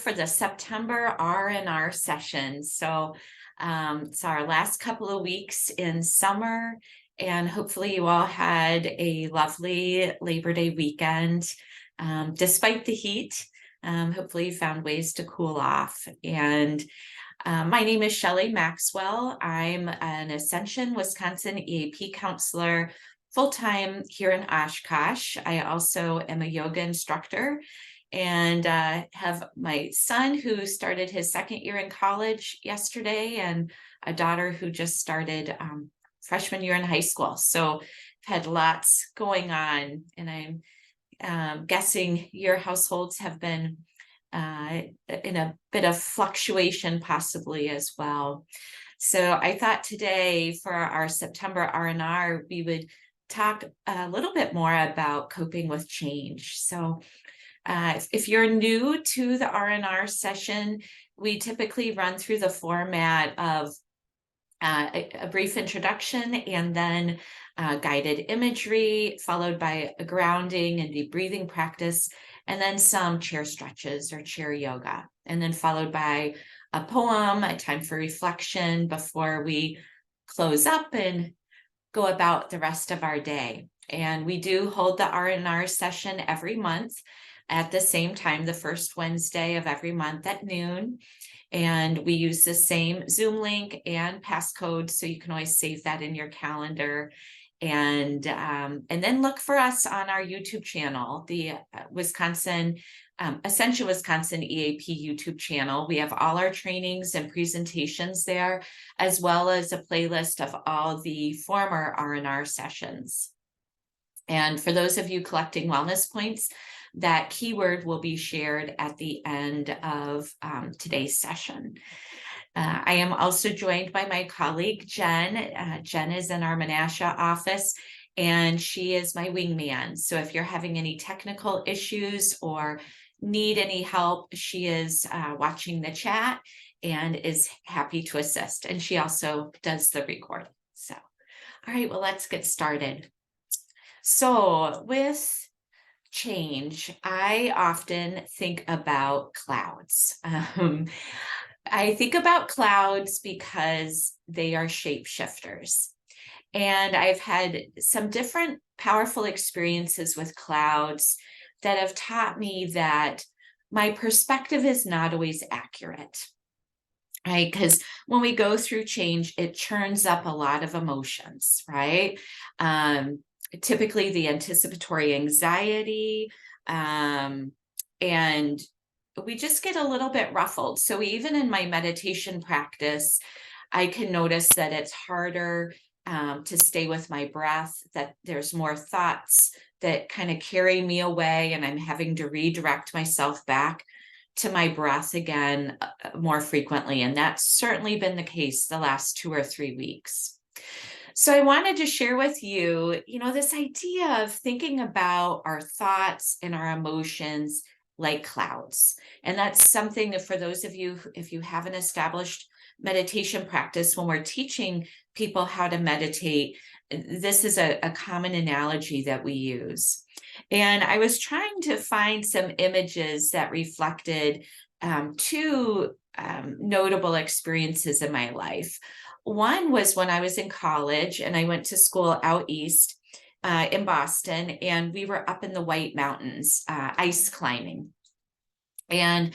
for the September R&R session. So it's our last couple of weeks in summer, and hopefully you all had a lovely Labor Day weekend. Despite the heat, hopefully you found ways to cool off. And my name is Shelly Maxwell. I'm an Ascension, Wisconsin EAP counselor, full-time here in Oshkosh. I also am a yoga instructor and have my son who started his second year in college yesterday, and a daughter who just started freshman year in high school. So I've had lots going on, and I'm guessing your households have been in a bit of fluctuation possibly as well. So I thought today for our September R&R, we would talk a little bit more about coping with change. So if you're new to the R&R session, we typically run through the format of a brief introduction and then guided imagery, followed by a grounding and deep breathing practice, and then some chair stretches or chair yoga, and then followed by a poem, a time for reflection before we close up and go about the rest of our day. And we do hold the R&R session every month at the same time, the first Wednesday of every month at noon. And we use the same Zoom link and passcode, so you can always save that in your calendar. And then look for us on our YouTube channel, the Ascension Wisconsin EAP YouTube channel. We have all our trainings and presentations there, as well as a playlist of all the former R&R sessions. And for those of you collecting wellness points, that keyword will be shared at the end of today's session. I am also joined by my colleague, Jen. Jen is in our Menasha office, and she is my wingman. So if you're having any technical issues or need any help, she is watching the chat and is happy to assist. And she also does the recording. So, all right, well, let's get started. So with change, I often think about clouds. I think about clouds because they are shapeshifters. And I've had some different powerful experiences with clouds that have taught me that my perspective is not always accurate, right? Because when we go through change, it churns up a lot of emotions, right? Typically the anticipatory anxiety, and we just get a little bit ruffled. So even in my meditation practice, I can notice that it's harder to stay with my breath, that there's more thoughts that kind of carry me away, and I'm having to redirect myself back to my breath again more frequently. And that's certainly been the case the last 2 or 3 weeks. So I wanted to share with you, this idea of thinking about our thoughts and our emotions like clouds. And that's something for those of you, if you have an established meditation practice, when we're teaching people how to meditate, this is a common analogy that we use. And I was trying to find some images that reflected two notable experiences in my life. One was when I was in college and I went to school out east in Boston, and we were up in the White Mountains, ice climbing. And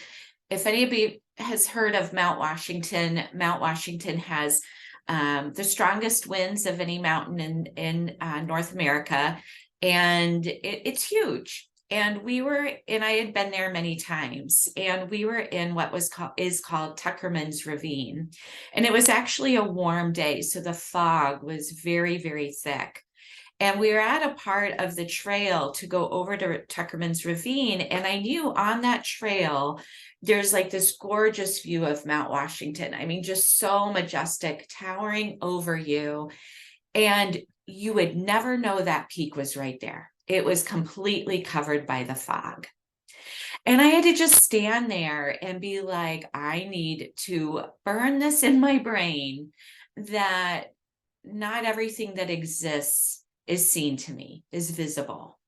if anybody has heard of Mount Washington has the strongest winds of any mountain in North America, and it's huge. And I had been there many times, and we were in what is called Tuckerman's Ravine. And it was actually a warm day, so the fog was very, very thick. And we were at a part of the trail to go over to Tuckerman's Ravine, and I knew on that trail, there's like this gorgeous view of Mount Washington. I mean, just so majestic, towering over you. And you would never know that peak was right there. It was completely covered by the fog. And I had to just stand there and be like, I need to burn this in my brain that not everything that exists is seen to me, is visible.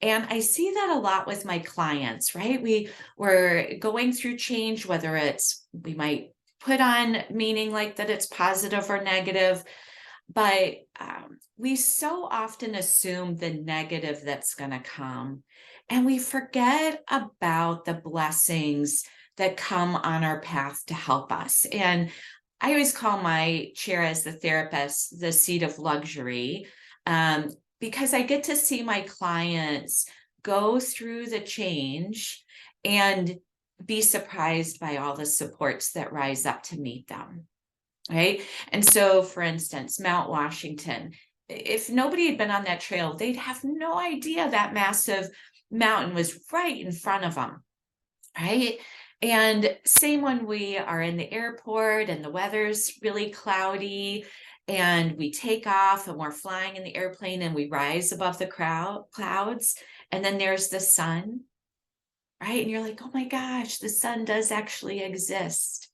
And I see that a lot with my clients, right? We're going through change, whether it's, we might put on meaning like that it's positive or negative, but we so often assume the negative that's going to come. And we forget about the blessings that come on our path to help us. And I always call my chair as the therapist the seat of luxury, because I get to see my clients go through the change and be surprised by all the supports that rise up to meet them. Right. And so, for instance, Mount Washington, if nobody had been on that trail, they'd have no idea that massive mountain was right in front of them. Right. And same when we are in the airport and the weather's really cloudy and we take off and we're flying in the airplane and we rise above the clouds. And then there's the sun. Right. And you're like, oh my gosh, the sun does actually exist.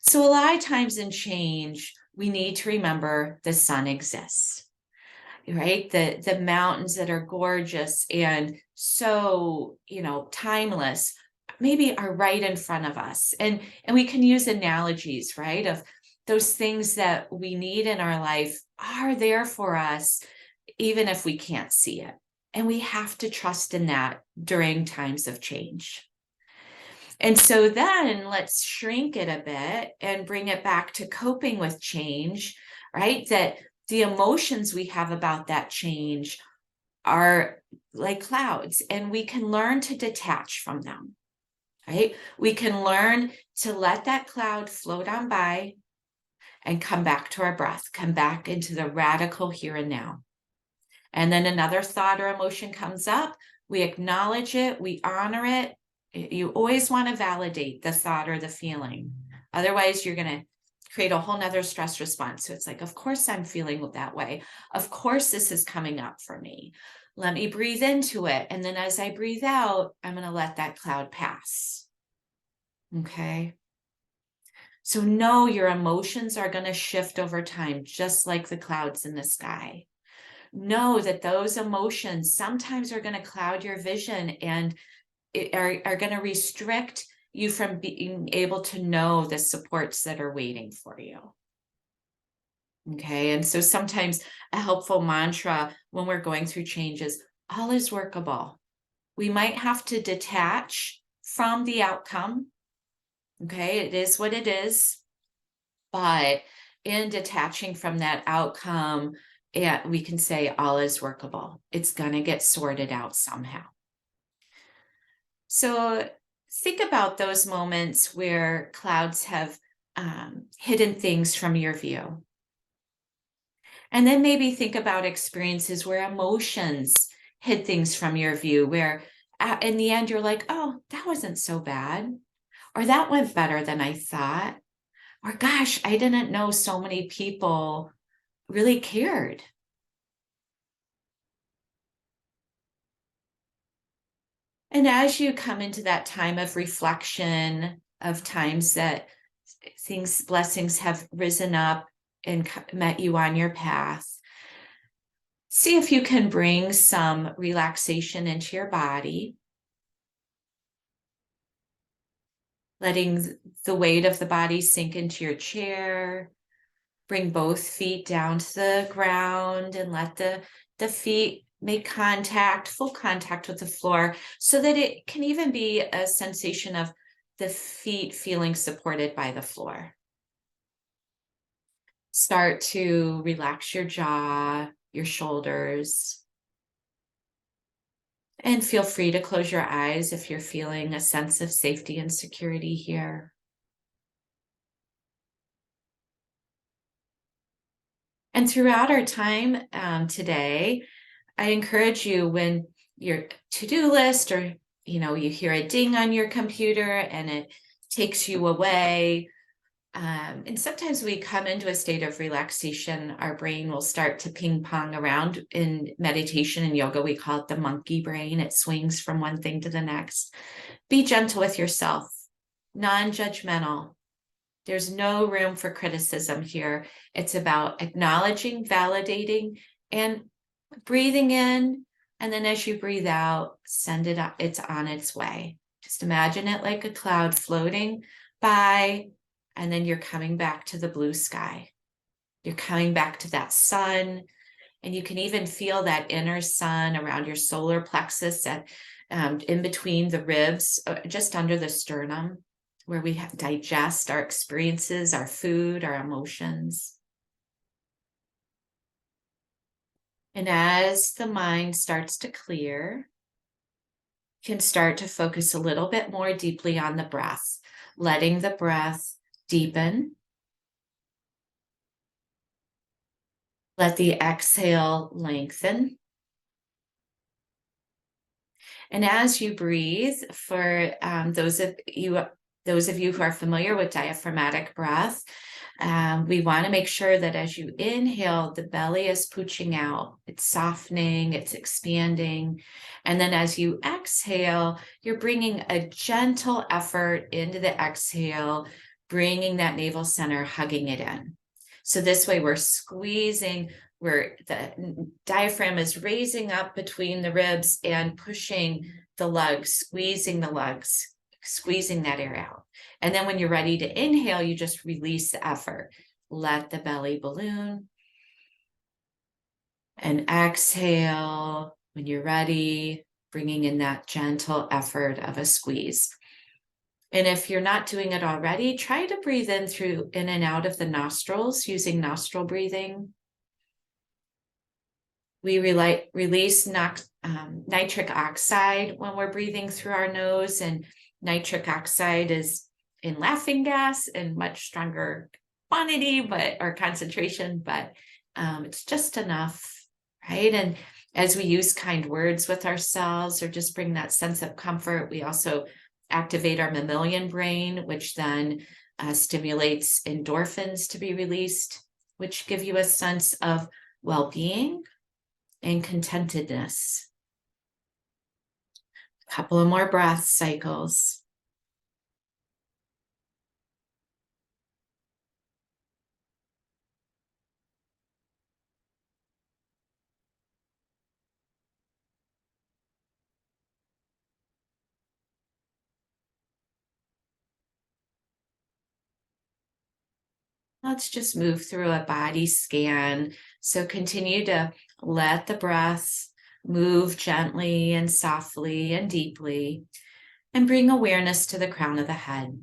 So a lot of times in change, we need to remember the sun exists, right? The mountains that are gorgeous and so, timeless, maybe are right in front of us. And we can use analogies, right? Of those things that we need in our life are there for us, even if we can't see it. And we have to trust in that during times of change. And so then let's shrink it a bit and bring it back to coping with change, right? That the emotions we have about that change are like clouds, and we can learn to detach from them, right? We can learn to let that cloud float on by and come back to our breath, come back into the radical here and now. And then another thought or emotion comes up, we acknowledge it, we honor it. You always want to validate the thought or the feeling. Otherwise, you're going to create a whole nother stress response. So it's like, of course, I'm feeling that way. Of course, this is coming up for me. Let me breathe into it. And then as I breathe out, I'm going to let that cloud pass. Okay. So know your emotions are going to shift over time, just like the clouds in the sky. Know that those emotions sometimes are going to cloud your vision and are going to restrict you from being able to know the supports that are waiting for you. Okay. And so sometimes a helpful mantra when we're going through changes, all is workable. We might have to detach from the outcome. Okay. It is what it is. But in detaching from that outcome, we can say all is workable. It's going to get sorted out somehow. So think about those moments where clouds have hidden things from your view. And then maybe think about experiences where emotions hid things from your view, where in the end you're like, oh, that wasn't so bad. Or that went better than I thought. Or gosh, I didn't know so many people really cared. And as you come into that time of reflection, of times that blessings have risen up and met you on your path, see if you can bring some relaxation into your body, letting the weight of the body sink into your chair. Bring both feet down to the ground and let the feet make contact, full contact with the floor, so that it can even be a sensation of the feet feeling supported by the floor. Start to relax your jaw, your shoulders. And feel free to close your eyes if you're feeling a sense of safety and security here. And throughout our time today, I encourage you, when your to-do list or you hear a ding on your computer and it takes you away, and sometimes we come into a state of relaxation, our brain will start to ping pong around. In meditation and yoga, we call it the monkey brain. It swings from one thing to the next. Be gentle with yourself, non-judgmental. There's no room for criticism here. It's about acknowledging, validating, and breathing in, And then as you breathe out, send it up, it's on its way. Just imagine it like a cloud floating by, and then you're coming back to the blue sky. You're coming back to that sun, and you can even feel that inner sun around your solar plexus at, in between the ribs, just under the sternum, where we digest our experiences, our food, our emotions. And as the mind starts to clear, you can start to focus a little bit more deeply on the breath, letting the breath deepen. Let the exhale lengthen. And as you breathe, for those of you who are familiar with diaphragmatic breath, we want to make sure that as you inhale, the belly is pooching out. It's softening, it's expanding. And then as you exhale, you're bringing a gentle effort into the exhale, bringing that navel center, hugging it in. So this way we're squeezing, where the diaphragm is raising up between the ribs and pushing the lugs, squeezing the lugs, squeezing that air out. And then when you're ready to inhale, you just release the effort. Let the belly balloon. And exhale when you're ready, bringing in that gentle effort of a squeeze. And if you're not doing it already, try to breathe in and out of the nostrils using nostril breathing. We release nitric oxide when we're breathing through our nose, and nitric oxide is in laughing gas in much stronger quantity or concentration, but it's just enough, right? And as we use kind words with ourselves or just bring that sense of comfort, we also activate our mammalian brain, which then stimulates endorphins to be released, which give you a sense of well-being and contentedness. A couple of more breath cycles. Let's just move through a body scan. So continue to let the breath move gently and softly and deeply, and bring awareness to the crown of the head.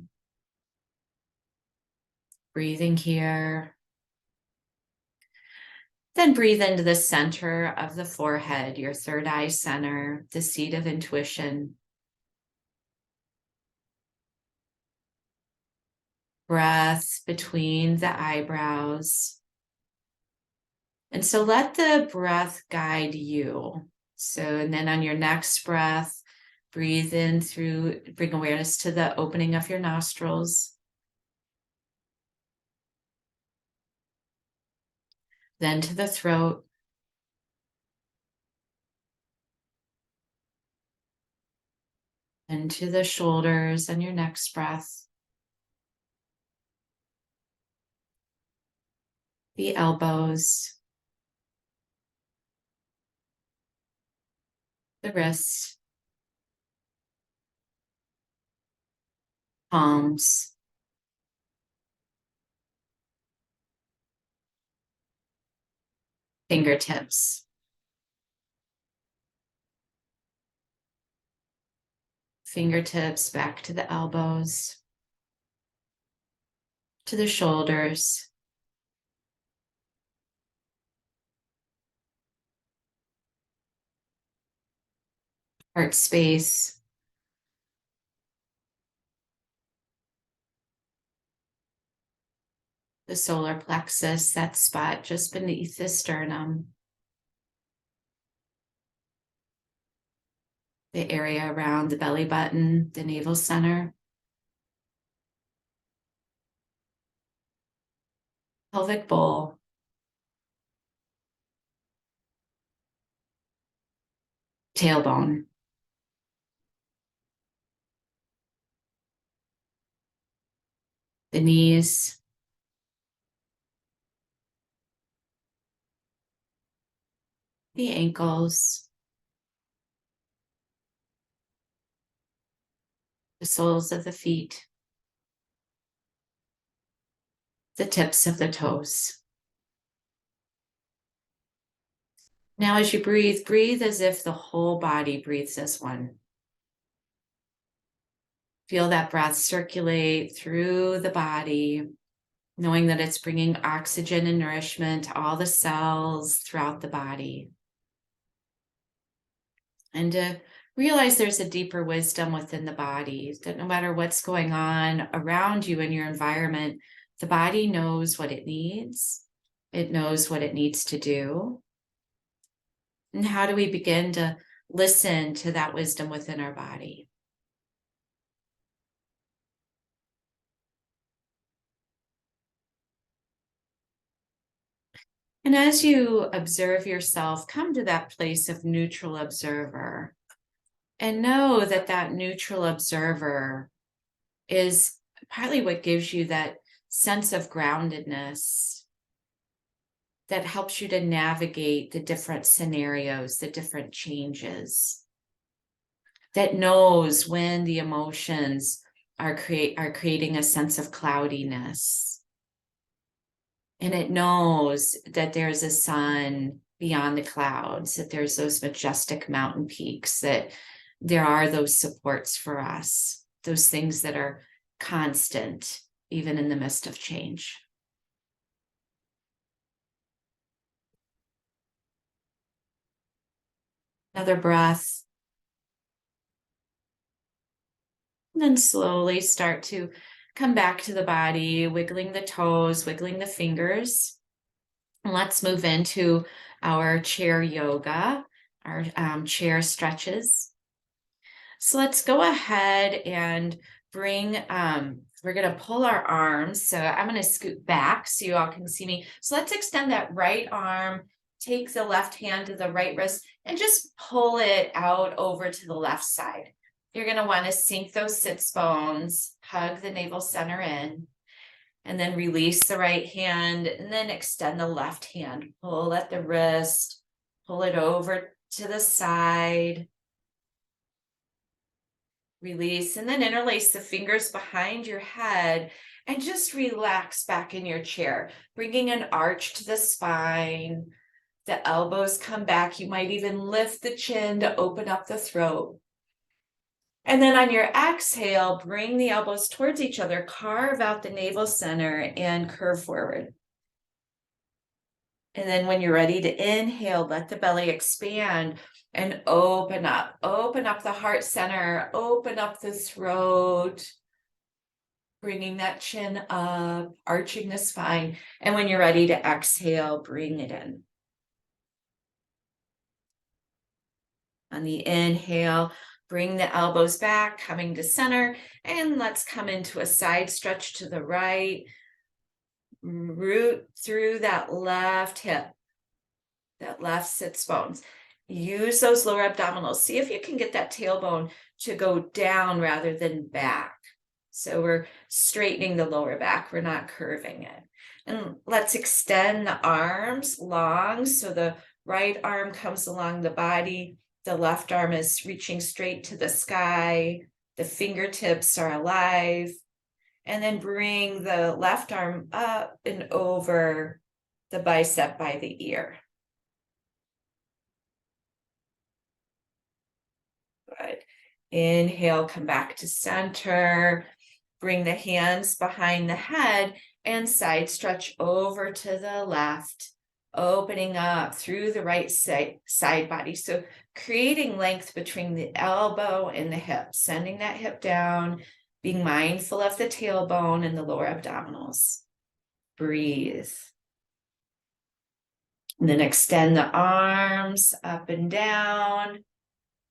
Breathing here. Then breathe into the center of the forehead, your third eye center, the seat of intuition. Breath between the eyebrows. And so let the breath guide you. So, and then on your next breath, breathe in through, bring awareness to the opening of your nostrils. Then to the throat. And to the shoulders on your next breath. The elbows. The wrists. Palms. Fingertips. Fingertips back to the elbows. To the shoulders. Heart space. The solar plexus, that spot just beneath the sternum. The area around the belly button, the navel center. Pelvic bowl. Tailbone. The knees. The ankles. the soles of the feet, the tips of the toes. Now, as you breathe, breathe as if the whole body breathes as one. Feel that breath circulate through the body, knowing that it's bringing oxygen and nourishment to all the cells throughout the body. And to realize there's a deeper wisdom within the body, that no matter what's going on around you in your environment, the body knows what it needs. It knows what it needs to do. And how do we begin to listen to that wisdom within our body? And as you observe yourself, come to that place of neutral observer and know that that neutral observer is partly what gives you that sense of groundedness that helps you to navigate the different scenarios, the different changes, that knows when the emotions are creating a sense of cloudiness. And it knows that there's a sun beyond the clouds, that there's those majestic mountain peaks, that there are those supports for us, those things that are constant, even in the midst of change. Another breath. And then slowly start to come back to the body, wiggling the toes, wiggling the fingers. And let's move into our chair yoga, our chair stretches. So let's go ahead and bring, we're going to pull our arms. So I'm going to scoot back so you all can see me. So let's extend that right arm, take the left hand to the right wrist, and just pull it out over to the left side. You're going to want to sink those sits bones, hug the navel center in, and then release the right hand, and then extend the left hand. Pull at the wrist, pull it over to the side, release, and then interlace the fingers behind your head and just relax back in your chair, bringing an arch to the spine. The elbows come back. You might even lift the chin to open up the throat. And then on your exhale, bring the elbows towards each other, carve out the navel center and curve forward. And then when you're ready to inhale, let the belly expand and open up the heart center, open up the throat, bringing that chin up, arching the spine. And when you're ready to exhale, bring it in. On the inhale, bring the elbows back, coming to center, and let's come into a side stretch to the right. Root through that left hip, that left sits bones. Use those lower abdominals. See if you can get that tailbone to go down rather than back. So we're straightening the lower back. We're not curving it. And let's extend the arms long. So the right arm comes along the body. The left arm is reaching straight to the sky. The fingertips are alive. And then bring the left arm up and over the bicep by the ear. Good. Inhale, come back to center. Bring the hands behind the head and side stretch over to the left, opening up through the right side body. So creating length between the elbow and the hip, sending that hip down, being mindful of the tailbone and the lower abdominals. Breathe. And then extend the arms up and down.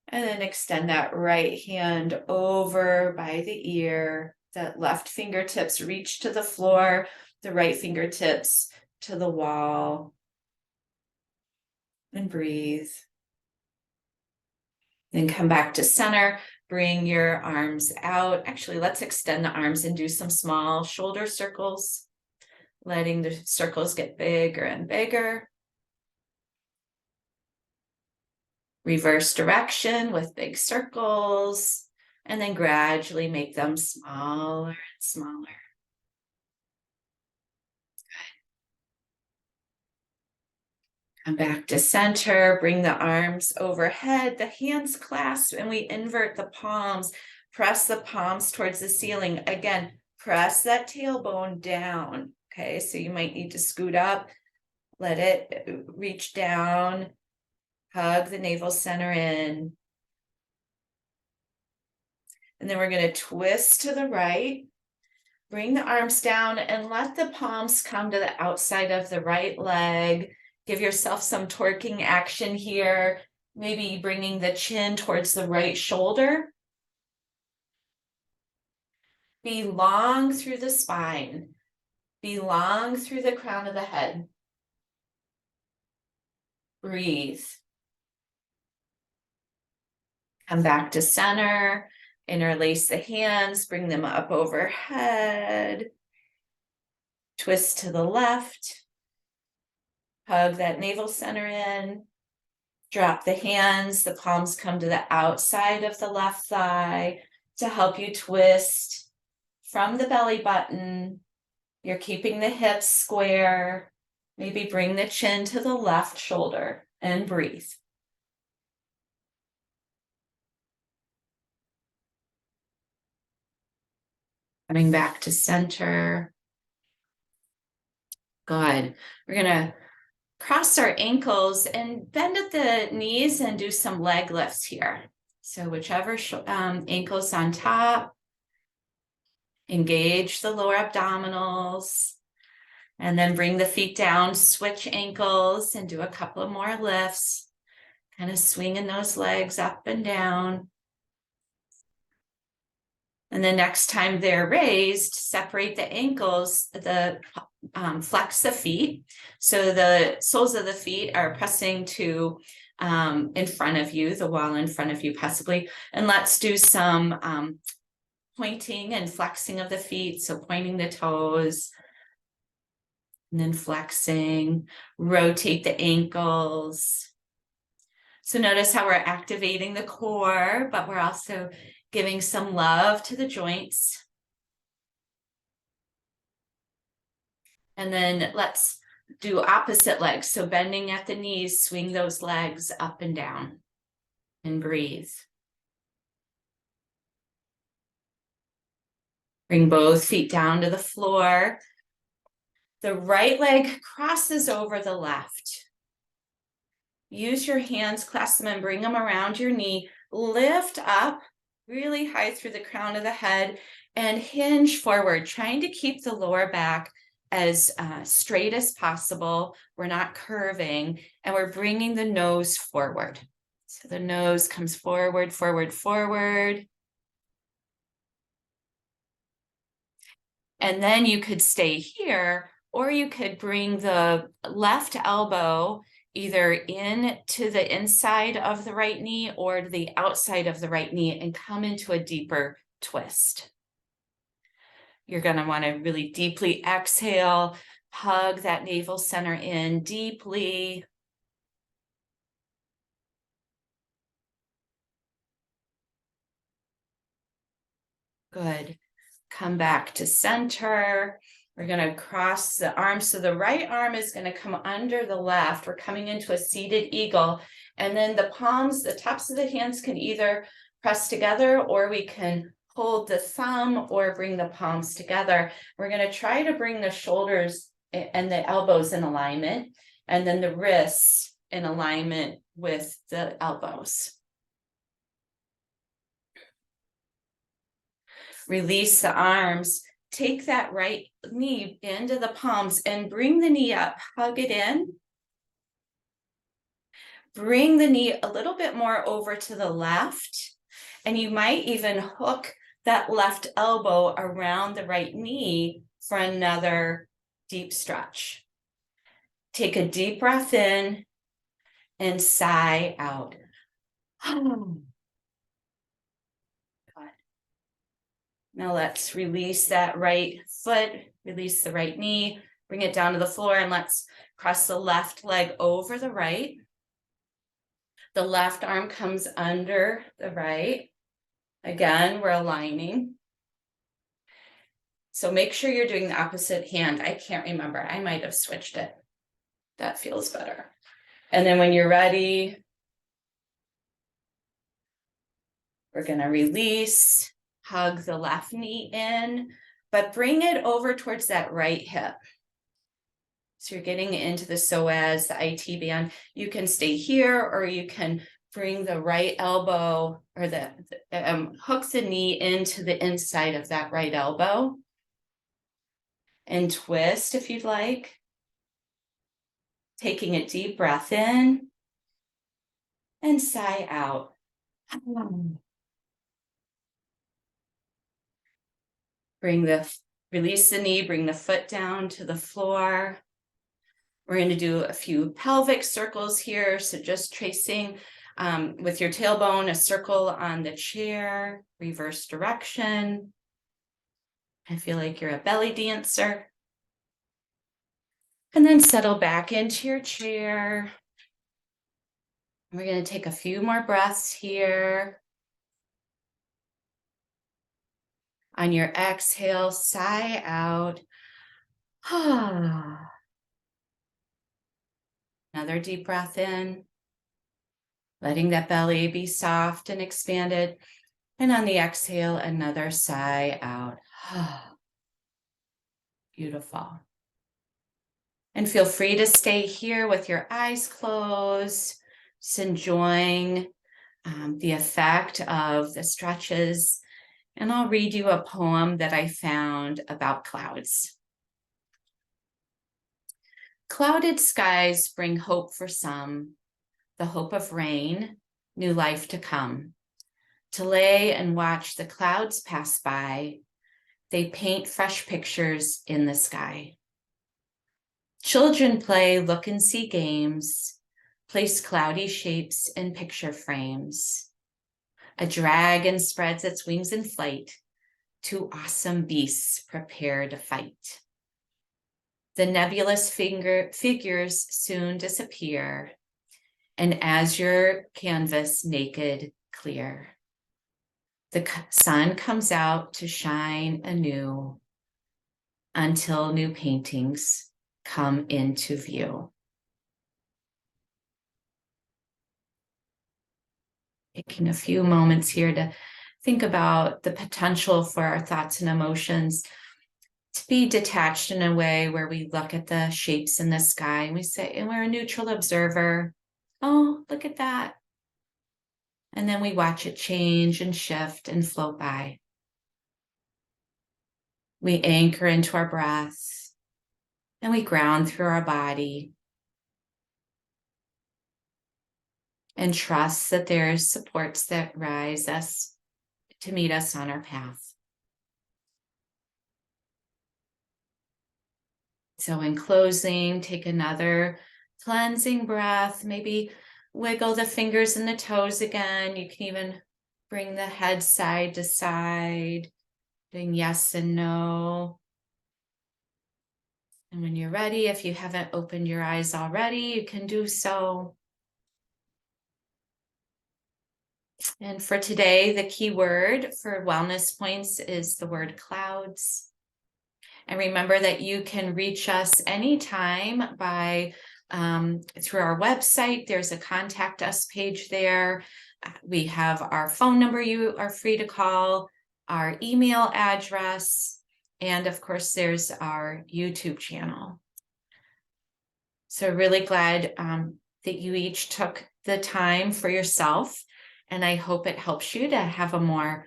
And then extend that right hand over by the ear. That left fingertips reach to the floor, the right fingertips to the wall. And breathe. Then come back to center. Bring your arms out. Actually, let's extend the arms and do some small shoulder circles, letting the circles get bigger and bigger. Reverse direction with big circles. and then gradually make them smaller and smaller. Come back to center, bring the arms overhead, the hands clasped, and we invert the palms. Press the palms towards the ceiling. Again, press that tailbone down. Okay, so you might need to scoot up, let it reach down, hug the navel center in. And then we're going to twist to the right, bring the arms down and let the palms come to the outside of the right leg. Give yourself some torquing action here, maybe bringing the chin towards the right shoulder. Be long through the spine. Be long through the crown of the head. Breathe. Come back to center. Interlace the hands, bring them up overhead. Twist to the left. Hug that navel center in. Drop the hands, the palms come to the outside of the left thigh to help you twist from the belly button. You're keeping the hips square. Maybe bring the chin to the left shoulder and breathe. Coming back to center. Good. We're going to cross our ankles and bend at the knees and do some leg lifts here. So whichever ankle's on top, engage the lower abdominals, and then bring the feet down, switch ankles and do a couple of more lifts, kind of swinging those legs up and down. And the next time they're raised, separate the ankles, flex the feet. So the soles of the feet are pressing to in front of you, the wall in front of you possibly. And let's do some pointing and flexing of the feet. So pointing the toes and then flexing, rotate the ankles. So notice how we're activating the core, but we're also giving some love to the joints. And then let's do opposite legs. So bending at the knees, swing those legs up and down and breathe. Bring both feet down to the floor. The right leg crosses over the left. Use your hands, clasp them and bring them around your knee. Lift up really high through the crown of the head and hinge forward, trying to keep the lower back as straight as possible. We're not curving, and we're bringing the nose forward. So the nose comes forward, forward, forward. And then you could stay here, or you could bring the left elbow either in to the inside of the right knee or to the outside of the right knee and come into a deeper twist. You're going to want to really deeply exhale, hug that navel center in deeply. Good. Come back to center. We're going to cross the arms. So the right arm is going to come under the left. We're coming into a seated eagle. And then the palms, the tops of the hands can either press together, or we can hold the thumb or bring the palms together. We're going to try to bring the shoulders and the elbows in alignment, and then the wrists in alignment with the elbows. Release the arms. Take that right knee into the palms and bring the knee up. Hug it in. Bring the knee a little bit more over to the left. And you might even hook that left elbow around the right knee for another deep stretch. Take a deep breath in and sigh out. Now let's release that right foot, release the right knee, bring it down to the floor, and let's cross the left leg over the right. The left arm comes under the right, Again, we're aligning. So make sure you're doing the opposite hand. I can't remember. I might have switched it. That feels better. And then when you're ready, we're going to release, hug the left knee in, but bring it over towards that right hip. So you're getting into the psoas, the IT band. You can stay here, or you can bring the right elbow, or hook the knee into the inside of that right elbow and twist if you'd like. Taking a deep breath in and sigh out. Release the knee, bring the foot down to the floor. We're going to do a few pelvic circles here. So just tracing with your tailbone, a circle on the chair, reverse direction. I feel like you're a belly dancer. And then settle back into your chair. We're going to take a few more breaths here. On your exhale, sigh out. Another deep breath in, letting that belly be soft and expanded. And on the exhale, another sigh out. Beautiful. And feel free to stay here with your eyes closed, just enjoying the effect of the stretches. And I'll read you a poem that I found about clouds. Clouded skies bring hope for some, the hope of rain, new life to come. To lay and watch the clouds pass by, they paint fresh pictures in the sky. Children play look and see games, place cloudy shapes in picture frames. A dragon spreads its wings in flight, two awesome beasts prepare to fight. The nebulous figures soon disappear, and azure canvas naked clear. The sun comes out to shine anew until new paintings come into view. Taking a few moments here to think about the potential for our thoughts and emotions to be detached in a way where we look at the shapes in the sky and we say, and we're a neutral observer. Oh, look at that. And then we watch it change and shift and float by. We anchor into our breath and we ground through our body and trust that there's supports that rise us to meet us on our path. So in closing, take another cleansing breath, maybe wiggle the fingers and the toes again. You can even bring the head side to side, doing yes and no. And when you're ready, if you haven't opened your eyes already, you can do so. And for today, the key word for wellness points is the word clouds. And remember that you can reach us anytime by through our website. There's a contact us page there. We have our phone number you are free to call, our email address, and of course, there's our YouTube channel. So really glad that you each took the time for yourself, and I hope it helps you to have a more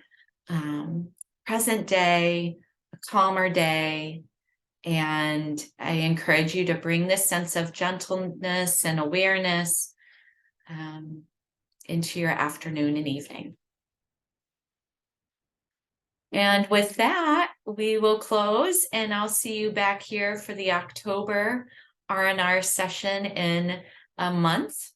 present day, a calmer day. And I encourage you to bring this sense of gentleness and awareness into your afternoon and evening. And with that, we will close, and I'll see you back here for the October R&R session in a month.